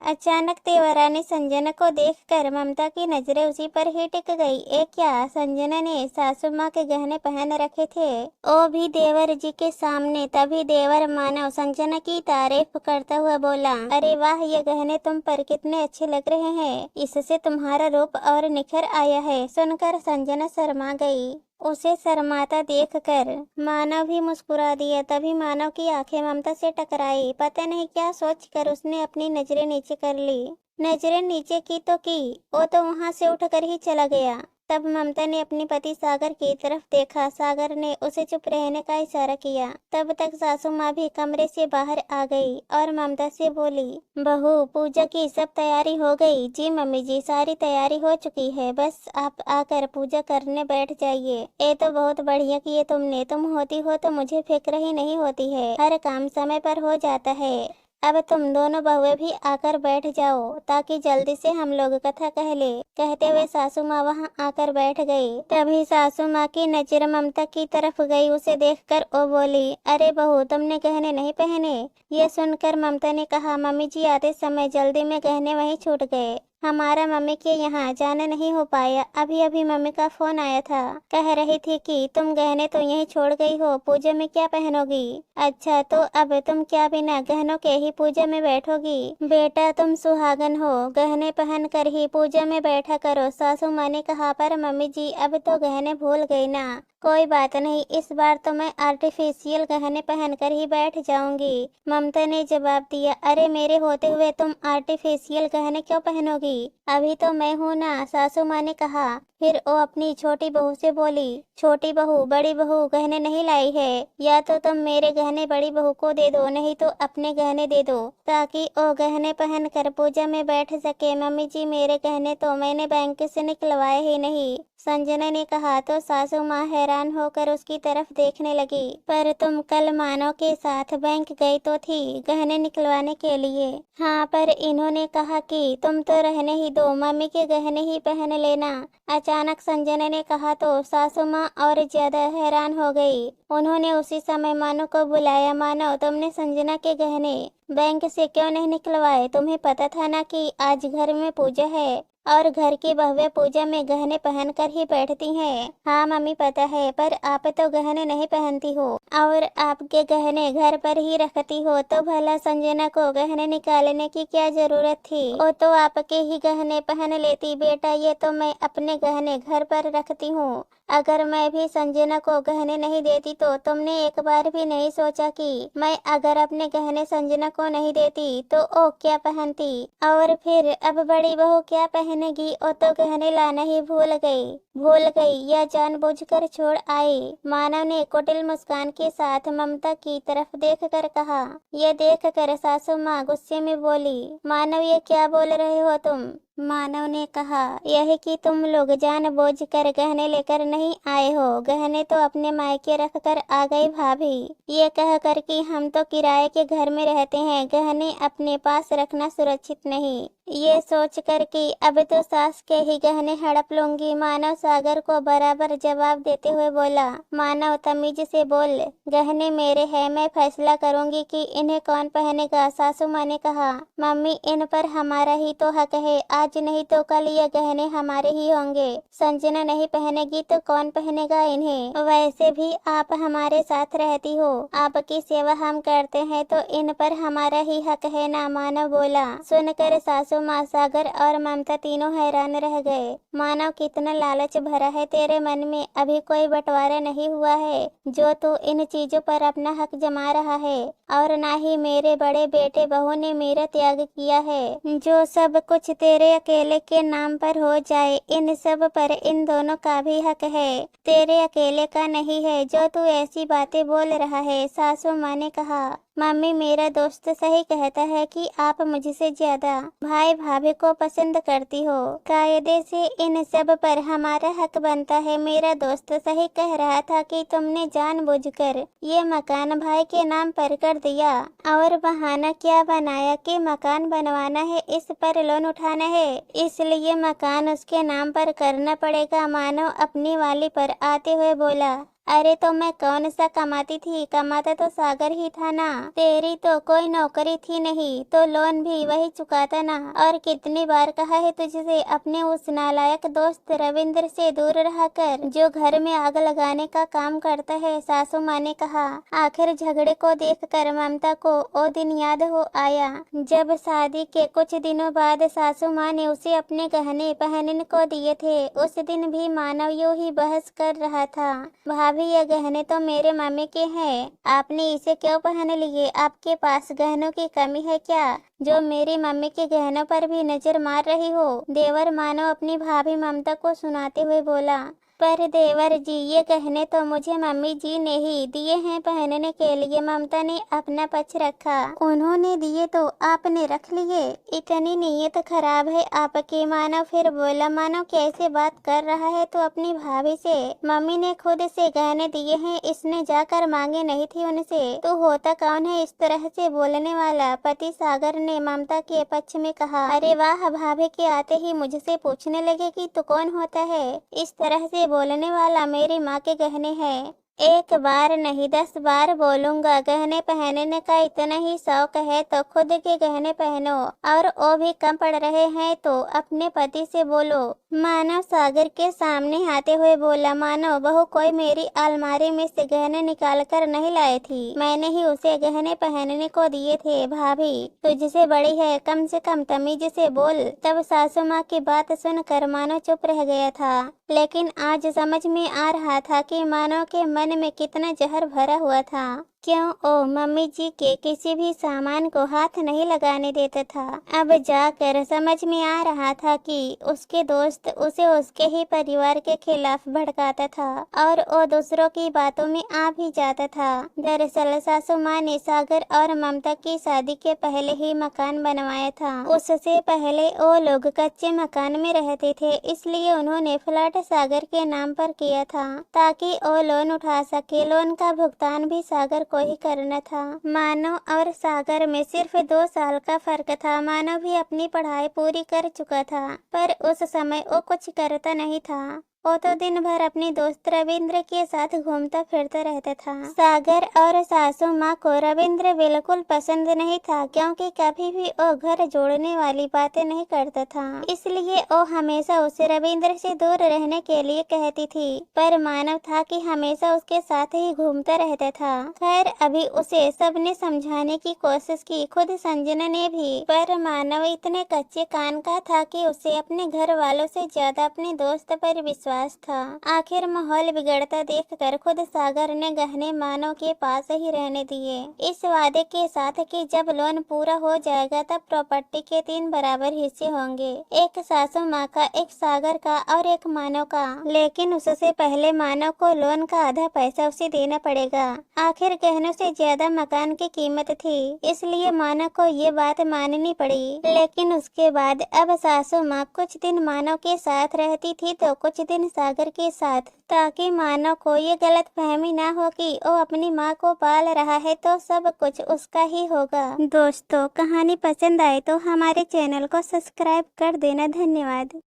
अचानक देवरानी संजना को देखकर ममता की नजरें उसी पर ही टिक गई। क्या संजना ने सासू माँ के गहने पहन रखे थे, वो भी देवर जी के सामने? तभी देवर मानव संजना की तारीफ करता हुआ बोला, अरे वाह, ये गहने तुम पर कितने अच्छे लग रहे हैं, इससे तुम्हारा रूप और निखर आया है। सुनकर संजना शर्मा गई। उसे शर्माता देखकर मानव भी मुस्कुरा दिया। तभी मानव की आंखें ममता से टकराई। पता नहीं क्या सोचकर उसने अपनी नजरें नीचे कर ली। नजरें नीचे की तो की, वो तो वहां से उठकर ही चला गया। तब ममता ने अपने पति सागर की तरफ देखा। सागर ने उसे चुप रहने का इशारा किया। तब तक सासू माँ भी कमरे से बाहर आ गई और ममता से बोली, बहू, पूजा की सब तैयारी हो गई? जी मम्मी जी, सारी तैयारी हो चुकी है, बस आप आकर पूजा करने बैठ जाइए। ये तो बहुत बढ़िया किए तुमने, तुम होती हो तो मुझे फिक्र ही नहीं होती है, हर काम समय पर हो जाता है। अब तुम दोनों बहुएं भी आकर बैठ जाओ ताकि जल्दी से हम लोग कथा कह ले। कहते हुए सासू माँ वहाँ आकर बैठ गई। तभी सासू माँ की नजर ममता की तरफ गई। उसे देखकर वो बोली, अरे बहू, तुमने गहने नहीं पहने? ये सुनकर ममता ने कहा, मम्मी जी, आते समय जल्दी में गहने वहीं छूट गए, हमारा मम्मी के यहाँ जाना नहीं हो पाया। अभी अभी मम्मी का फोन आया था, कह रही थी कि तुम गहने तो यहीं छोड़ गई हो, पूजा में क्या पहनोगी? अच्छा, तो अब तुम क्या बिना गहनों के ही पूजा में बैठोगी? बेटा, तुम सुहागन हो, गहने पहन कर ही पूजा में बैठा करो। सासू माँ ने कहा, पर मम्मी जी, अब तो गहने भूल गई ना। कोई बात नहीं, इस बार तो मैं आर्टिफिशियल गहने पहनकर ही बैठ जाऊंगी। ममता ने जवाब दिया, अरे मेरे होते हुए तुम आर्टिफिशियल गहने क्यों पहनोगी? अभी तो मैं हूँ ना, सासू माँ ने कहा। फिर वो अपनी छोटी बहू से बोली, छोटी बहू, बड़ी बहू गहने नहीं लाई है, या तो तुम मेरे गहने बड़ी बहू को दे दो, नहीं तो अपने गहने दे दो, ताकि वो गहने पहन कर पूजा में बैठ सके। मम्मी जी, मेरे गहने तो मैंने बैंक से निकलवाए ही नहीं, संजना ने कहा। तो सासू माँ हैरान होकर उसकी तरफ देखने लगी। पर तुम कल मानव के साथ बैंक गई तो थी गहने निकलवाने के लिए। हाँ, पर इन्होंने कहा कि तुम तो रहने ही दो, मम्मी के गहने ही पहन लेना। अचानक संजना ने कहा तो सासू माँ और ज्यादा हैरान हो गई। उन्होंने उसी समय मानव को बुलाया। मानव, तुमने संजना के गहने बैंक से क्यों नहीं निकलवाए? तुम्हें पता था ना कि आज घर में पूजा है और घर की बहुएं पूजा में गहने पहनकर ही बैठती हैं। हाँ मम्मी, पता है, पर आप तो गहने नहीं पहनती हो और आपके गहने घर पर ही रखती हो, तो भला संजना को गहने निकालने की क्या जरूरत थी? वो तो आपके ही गहने पहन लेती। बेटा, ये तो मैं अपने गहने घर पर रखती हूँ। अगर मैं भी संजना को गहने नहीं देती तो तुमने एक बार भी नहीं सोचा कि मैं अगर अपने गहने संजना को नहीं देती तो वो क्या पहनती? और फिर अब बड़ी बहू क्या पहनेगी? वो तो गहने लाना ही भूल गई या जानबूझकर छोड़ आई? मानव ने कुटिल मुस्कान के साथ ममता की तरफ देखकर कहा। यह देखकर सासू माँ गुस्से में बोली, मानव, ये क्या बोल रहे हो तुम? मानव ने कहा, यही कि तुम लोग जानबूझकर गहने लेकर नहीं आए हो, गहने तो अपने मायके रख कर आ गई भाभी। ये कह कर कि हम तो किराए के घर में रहते हैं, गहने अपने पास रखना सुरक्षित नहीं। ये सोच कर कि अब तो सास के ही गहने हड़प लूंगी। मानव सागर को बराबर जवाब देते हुए बोला, मानव, तमीज से बोल, गहने मेरे हैं, मैं फैसला करूंगी कि इन्हें कौन पहनेगा। सासू माँ ने कहा, मम्मी, इन पर हमारा ही तो हक है, आज नहीं तो कल ये गहने हमारे ही होंगे। संजना नहीं पहनेगी तो कौन पहनेगा इन्हें? वैसे भी आप हमारे साथ रहती हो, आपकी सेवा हम करते हैं, तो इन पर हमारा ही हक है ना। मानव बोला। सुनकर सासू माँ, सागर और ममता तीनों हैरान रह गए। मानव, कितना लालच भरा है तेरे मन में, अभी कोई बंटवारा नहीं हुआ है जो तू इन चीजों पर अपना हक जमा रहा है, और ना ही मेरे बड़े बेटे बहू ने मेरा त्याग किया है। जो सब कुछ तेरे अकेले के नाम पर हो जाए, इन सब पर इन दोनों का भी हक है, तेरे अकेले का नहीं है जो तू ऐसी बातें बोल रहा है। सासू माँ ने कहा, मम्मी, मेरा दोस्त सही कहता है कि आप मुझसे ज्यादा भाई भाभी को पसंद करती हो, कायदे से इन सब पर हमारा हक बनता है। मेरा दोस्त सही कह रहा था कि तुमने जानबूझकर ये मकान भाई के नाम पर कर दिया और बहाना क्या बनाया कि मकान बनवाना है, इस पर लोन उठाना है, इसलिए मकान उसके नाम पर करना पड़ेगा। मानव अपनी वाली पर आते हुए बोला, अरे तो मैं कौन सा कमाती थी, कमाता तो सागर ही था ना। तेरी तो कोई नौकरी थी नहीं तो लोन भी वही चुकाता ना। और कितनी बार कहा है तुझसे अपने उस नालायक दोस्त रविंद्र से दूर रहा कर जो घर में आग लगाने का काम करता है। सासू माँ ने कहा। आखिर झगड़े को देखकर ममता को वो दिन याद हो आया जब शादी के कुछ दिनों बाद सासू माँ ने उसे अपने गहने पहनने को दिए थे। उस दिन भी मानव यूं ही बहस कर रहा था। भाभी ये गहने तो मेरे मम्मी के हैं, आपने इसे क्यों पहन लिए? आपके पास गहनों की कमी है क्या जो मेरी मम्मी के गहनों पर भी नजर मार रही हो? देवर मानव अपनी भाभी ममता को सुनाते हुए बोला। पर देवर जी ये गहने तो मुझे मम्मी जी ने ही दिए हैं पहनने के लिए। ममता ने अपना पक्ष रखा। उन्होंने दिए तो आपने रख लिए? इतनी नीयत खराब है आपकी। मानव फिर बोला। मानव कैसे बात कर रहा है तो अपनी भाभी से? मम्मी ने खुद से गहने दिए हैं, इसने जाकर मांगे नहीं थे उनसे। तो होता कौन है इस तरह से बोलने वाला? पति सागर ने ममता के पक्ष में कहा। अरे वाह, भाभी के आते ही मुझसे पूछने लगे कि तू कौन होता है? इस तरह से बोलने वाला? मेरी माँ के गहने हैं। एक बार नहीं 10 बार बोलूंगा। गहने पहनने का इतना ही शौक है तो खुद के गहने पहनो, और वो भी कम पड़ रहे हैं तो अपने पति से बोलो। मानव सागर के सामने आते हुए बोला। मानव बहू कोई मेरी अलमारी में से गहने निकाल कर नहीं लाई थी, मैंने ही उसे गहने पहनने को दिए थे। भाभी तुझसे बड़ी है, कम से कम तमीज से बोल। तब सासू माँ की बात सुनकर मानव चुप रह गया था, लेकिन आज समझ में आ रहा था कि मानव के मन में कितना जहर भरा हुआ था। क्यों ओ मम्मी जी के किसी भी सामान को हाथ नहीं लगाने देता था। अब जाकर समझ में आ रहा था कि उसके दोस्त उसे उसके ही परिवार के खिलाफ भड़काता था और वो दूसरों की बातों में आ भी जाता था। दरअसल सासू माँ ने सागर और ममता की शादी के पहले ही मकान बनवाया था। उससे पहले वो लोग कच्चे मकान में रहते थे, इसलिए उन्होंने फ्लैट सागर के नाम पर किया था ताकि वो लोन उठा सके। लोन का भुगतान भी सागर को ही करना था। मानव और सागर में सिर्फ 2 साल का फर्क था। मानव भी अपनी पढ़ाई पूरी कर चुका था, पर उस समय वो कुछ करता नहीं था। वो तो दिन भर अपनी दोस्त रविंद्र के साथ घूमता फिरता रहता था। सागर और सासू माँ को रविंद्र बिल्कुल पसंद नहीं था, क्योंकि कभी भी वो घर जोड़ने वाली बातें नहीं करता था, इसलिए वो हमेशा उसे रविंद्र से दूर रहने के लिए कहती थी। पर मानव था कि हमेशा उसके साथ ही घूमता रहता था। खैर अभी उसे सबने समझाने की कोशिश की, खुद संजना ने भी, पर मानव इतने कच्चे कान का था कि उसे अपने घर वालों से ज्यादा अपने दोस्त पर विश्वास था। आखिर माहौल बिगड़ता देखकर खुद सागर ने गहने मानव के पास ही रहने दिए, इस वादे के साथ कि जब लोन पूरा हो जाएगा तब प्रॉपर्टी के 3 बराबर हिस्से होंगे, एक सासू माँ का, एक सागर का और एक मानव का। लेकिन उससे पहले मानव को लोन का आधा पैसा उसे देना पड़ेगा। आखिर गहनों से ज्यादा मकान की कीमत थी, इसलिए मानव को ये बात माननी पड़ी। लेकिन उसके बाद अब सासू माँ कुछ दिन मानव के साथ रहती थी तो कुछ दिन सागर के साथ, ताकि मानव को ये गलत फहमी ना हो कि वो अपनी माँ को पाल रहा है तो सब कुछ उसका ही होगा। दोस्तों कहानी पसंद आए तो हमारे चैनल को सब्सक्राइब कर देना। धन्यवाद।